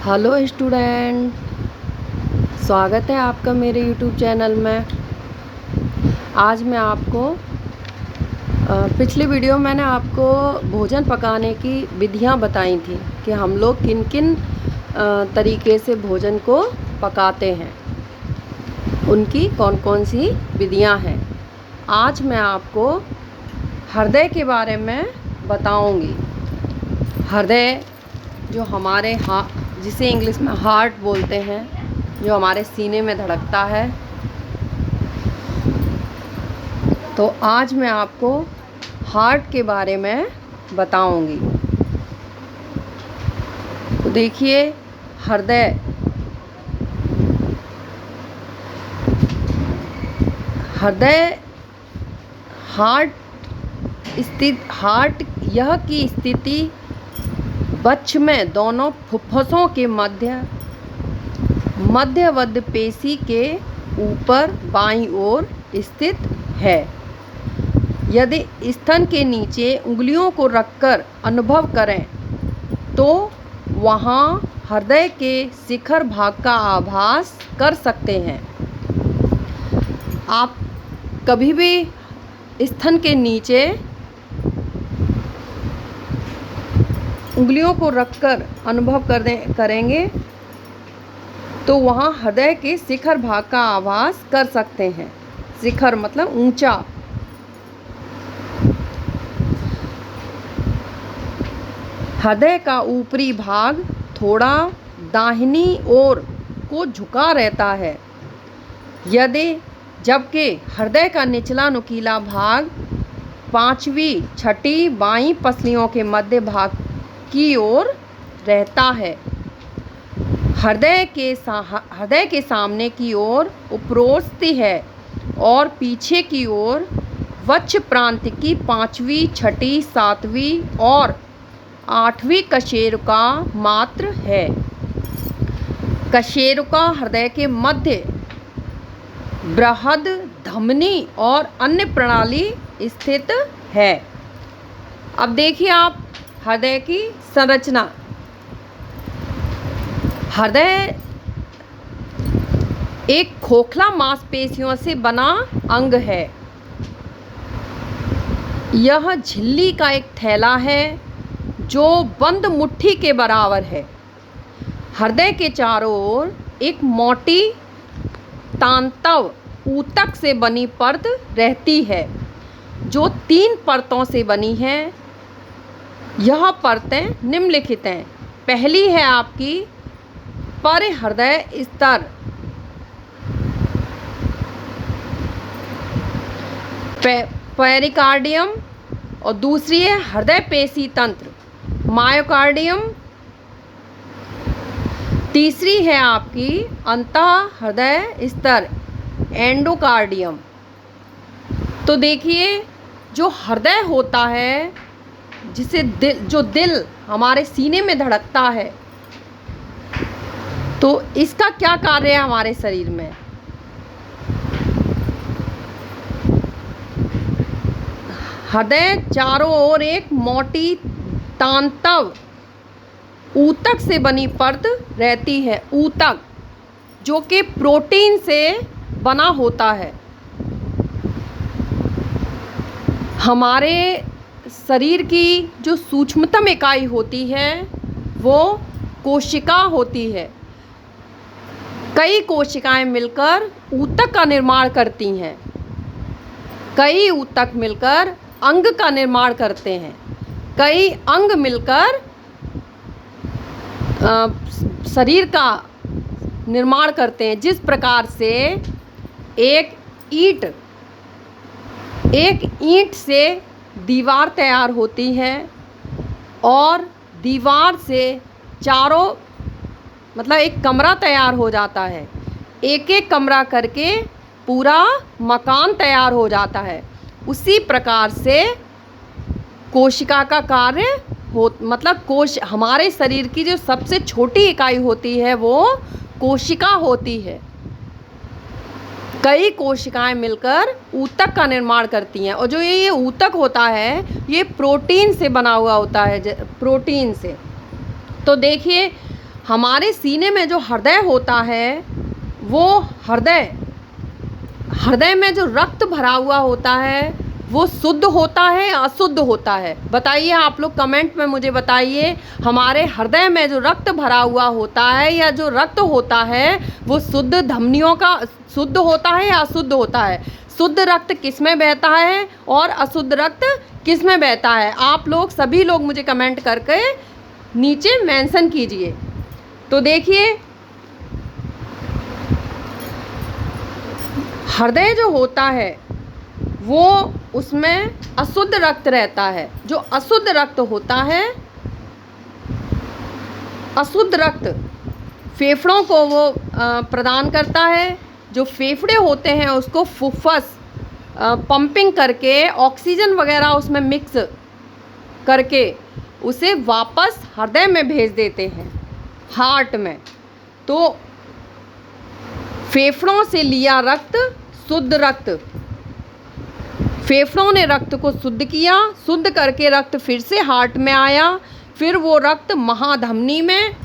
Hello student, स्वागत है आपका मेरे यूट्यूब चैनल में। आज मैं आपको पिछली वीडियो मैंने आपको भोजन पकाने की विधियां बताई थी कि हम लोग किन किन तरीके से भोजन को पकाते हैं, उनकी कौन कौन सी विधियां हैं। आज मैं आपको हृदय के बारे में बताऊंगी। हृदय जो हमारे जिसे इंग्लिश में हार्ट बोलते हैं, जो हमारे सीने में धड़कता है। तो आज मैं आपको हार्ट के बारे में बताऊंगी। तो देखिए, हृदय हार्ट यह की स्थिति वक्ष में दोनों फुफ्फुसों के मध्यवर्ती पेशी के ऊपर बाईं ओर स्थित है। यदि स्तन के नीचे उंगलियों को रखकर अनुभव करें तो वहां हृदय के शिखर भाग का आभास कर सकते हैं। आप कभी भी स्तन के नीचे उंगलियों को रखकर अनुभव करेंगे तो वहाँ हृदय के शिखर भाग का आभास कर सकते हैं। शिखर मतलब ऊंचा। हृदय का ऊपरी भाग थोड़ा दाहिनी ओर को झुका रहता है, जबकि हृदय का निचला नुकीला भाग पांचवी छठी बाईं पसलियों के मध्य भाग की ओर रहता है। हृदय के सामने की ओर उपरोस्ती है और पीछे की ओर वक्ष प्रांत की पांचवी छठी सातवीं और आठवीं कशेरुका मात्र है। कशेरुका हृदय के मध्य बृहद धमनी और अन्य प्रणाली स्थित है। अब देखिए आप हृदय की संरचना। हृदय एक खोखला मांसपेशियों से बना अंग है। यह झिल्ली का एक थैला है जो बंद मुट्ठी के बराबर है। हृदय के चारों ओर एक मोटी तांतव ऊतक से बनी परत रहती है जो 3 परतों से बनी है। यह परतें निम्नलिखित हैं। पहली है आपकी परिहृदय स्तर। पेरिकार्डियम। और दूसरी है हृदय पेशी तंत्र, मायोकार्डियम। तीसरी है आपकी अंतः हृदय स्तर, एंडोकार्डियम। तो देखिए, जो हृदय होता है, जो दिल हमारे सीने में धड़कता है, तो इसका क्या कार्य है हमारे शरीर में। हृदय चारों ओर एक मोटी तांतव ऊतक से बनी परत रहती है। ऊतक जो कि प्रोटीन से बना होता है। हमारे शरीर की जो सूक्ष्मतम इकाई होती है वो कोशिका होती है। कई कोशिकाएं मिलकर ऊतक का निर्माण करती हैं। कई ऊतक मिलकर अंग का निर्माण करते हैं। कई अंग मिलकर शरीर का निर्माण करते हैं। जिस प्रकार से एक ईंट से दीवार तैयार होती है और दीवार से चारों मतलब एक कमरा तैयार हो जाता है। एक एक कमरा करके पूरा मकान तैयार हो जाता है। उसी प्रकार से कोशिका का कार्य हमारे शरीर की जो सबसे छोटी इकाई होती है वो कोशिका होती है। कई कोशिकाएं मिलकर ऊतक का निर्माण करती हैं और जो ये ऊतक होता है ये प्रोटीन से बना हुआ होता है, प्रोटीन से। तो देखिए, हमारे सीने में जो हृदय होता है, वो हृदय में जो रक्त भरा हुआ होता है वो शुद्ध होता है या अशुद्ध होता है? बताइए, आप लोग कमेंट में मुझे बताइए। हमारे हृदय में जो रक्त भरा हुआ होता है या जो रक्त होता है वो शुद्ध धमनियों का शुद्ध होता है या अशुद्ध होता है? शुद्ध रक्त किस में बहता है और अशुद्ध रक्त किस में बहता है? आप लोग सभी लोग मुझे कमेंट करके नीचे मेंशन कीजिए। तो देखिए, हृदय जो होता है वो उसमें अशुद्ध रक्त रहता है। जो अशुद्ध रक्त होता है, अशुद्ध रक्त फेफड़ों को वो प्रदान करता है। जो फेफड़े होते हैं उसको फुफ्फुस पंपिंग करके ऑक्सीजन वगैरह उसमें मिक्स करके उसे वापस हृदय में भेज देते हैं, हार्ट में। तो फेफड़ों से लिया रक्त शुद्ध रक्त, फेफड़ों ने रक्त को शुद्ध किया, शुद्ध करके रक्त फिर से हार्ट में आया, फिर वो रक्त महाधमनी में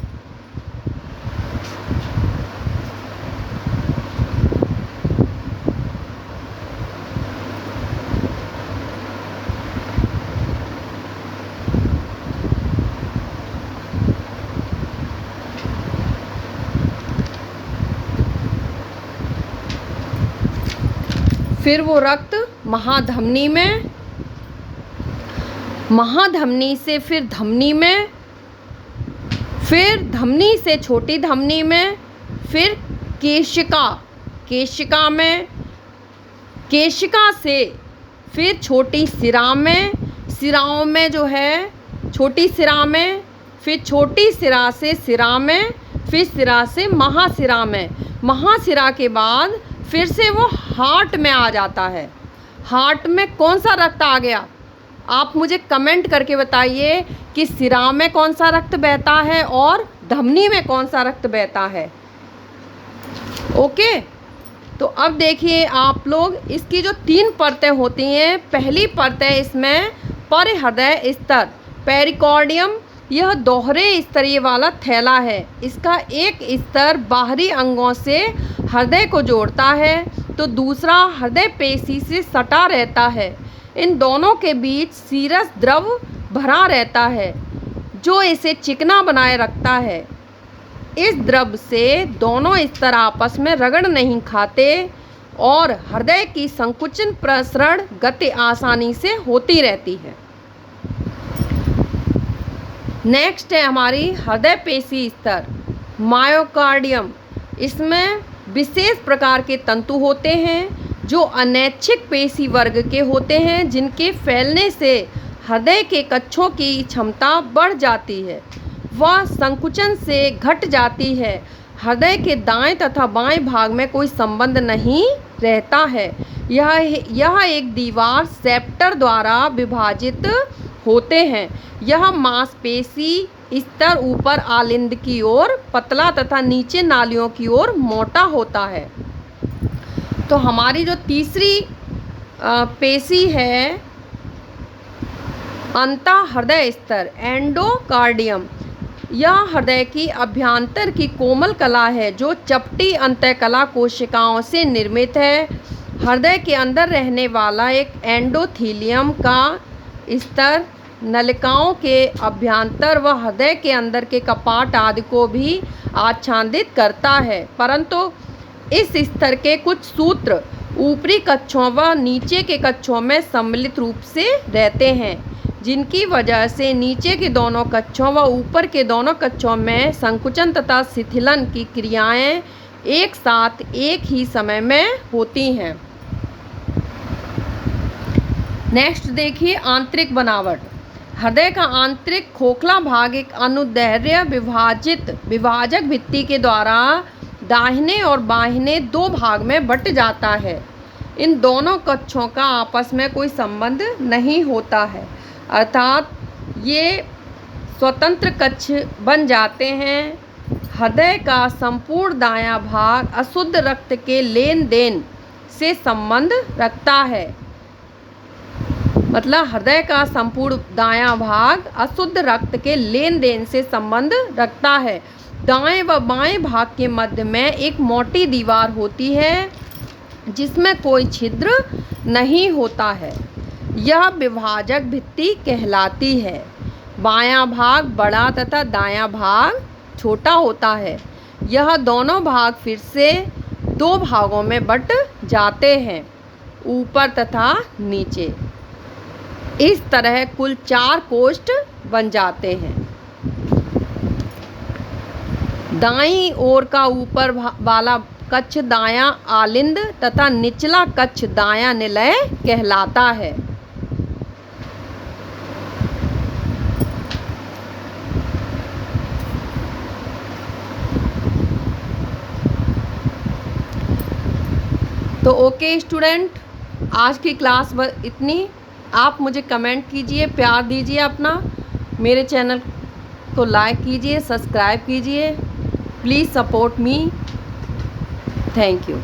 फिर वो रक्त महाधमनी में, महाधमनी से फिर धमनी में, फिर धमनी से छोटी धमनी में, फिर केशिका, केशिका में, केशिका से फिर छोटी सिरा में, सिराओं में जो है छोटी सिरा में, फिर छोटी सिरा से सिरा में, फिर सिरा से महासिरा में, महासिरा के बाद फिर से वो हार्ट में आ जाता है। हार्ट में कौन सा रक्त आ गया? आप मुझे कमेंट करके बताइए कि सिरा में कौन सा रक्त बहता है और धमनी में कौन सा रक्त बहता है। ओके, तो अब देखिए आप लोग, इसकी जो 3 परतें होती हैं, पहली परत है इसमें परहृदय स्तर, पेरिकार्डियम। यह दोहरे स्तरीय वाला थैला है। इसका एक स्तर बाहरी अंगों से हृदय को जोड़ता है तो दूसरा हृदय पेशी से सटा रहता है। इन दोनों के बीच सीरस द्रव भरा रहता है जो इसे चिकना बनाए रखता है। इस द्रव से दोनों स्तर आपस में रगड़ नहीं खाते और हृदय की संकुचन प्रसरण गति आसानी से होती रहती है। नेक्स्ट है हमारी हृदय पेशी स्तर, मायोकार्डियम। इसमें विशेष प्रकार के तंतु होते हैं जो अनैच्छिक पेशी वर्ग के होते हैं, जिनके फैलने से हृदय के कक्षों की क्षमता बढ़ जाती है, वह संकुचन से घट जाती है। हृदय के दाएं तथा बाएं भाग में कोई संबंध नहीं रहता है। यह एक दीवार सेप्टर द्वारा विभाजित होते हैं। यह मांसपेशी स्तर ऊपर आलिंद की ओर पतला तथा नीचे नालियों की ओर मोटा होता है। तो हमारी जो तीसरी पेशी है अंतःहृदय स्तर, एंडोकार्डियम। यह हृदय की अभ्यंतर की कोमल कला है जो चपटी अंतःकला कोशिकाओं से निर्मित है। हृदय के अंदर रहने वाला एक एंडोथीलियम का स्तर नलिकाओं के अभ्यंतर व हृदय के अंदर के कपाट आदि को भी आच्छादित करता है, परंतु इस स्तर के कुछ सूत्र ऊपरी कक्षों व नीचे के कक्षों में सम्मिलित रूप से रहते हैं, जिनकी वजह से नीचे के दोनों कक्षों व ऊपर के दोनों कक्षों में संकुचन तथा शिथिलन की क्रियाएं एक साथ एक ही समय में होती हैं। नेक्स्ट देखिए आंतरिक बनावट। हृदय का आंतरिक खोखला भाग एक अनुदैर्ध्य विभाजक भित्ति के द्वारा दाहिने और बाहिने 2 भाग में बट जाता है। इन दोनों कक्षों का आपस में कोई संबंध नहीं होता है, अर्थात ये स्वतंत्र कक्ष बन जाते हैं। हृदय का संपूर्ण दायां भाग अशुद्ध रक्त के लेन देन से संबंध रखता है। मतलब हृदय का संपूर्ण दायां भाग अशुद्ध रक्त के लेन देन से संबंध रखता है। दाएं व बाएं भाग के मध्य में एक मोटी दीवार होती है जिसमें कोई छिद्र नहीं होता है। यह विभाजक भित्ति कहलाती है। बायां भाग बड़ा तथा दायां भाग छोटा होता है। यह दोनों भाग फिर से दो भागों में बट जाते हैं, ऊपर तथा नीचे। इस तरह कुल 4 कोष्ठ बन जाते हैं। दाईं ओर का ऊपर वाला कक्ष दायां आलिंद तथा निचला कक्ष दायां निलय कहलाता है। तो ओके स्टूडेंट, आज की क्लास इतनी। आप मुझे कमेंट कीजिए, प्यार दीजिए अपना। मेरे चैनल को लाइक कीजिए, सब्सक्राइब कीजिए। Please support me. Thank you.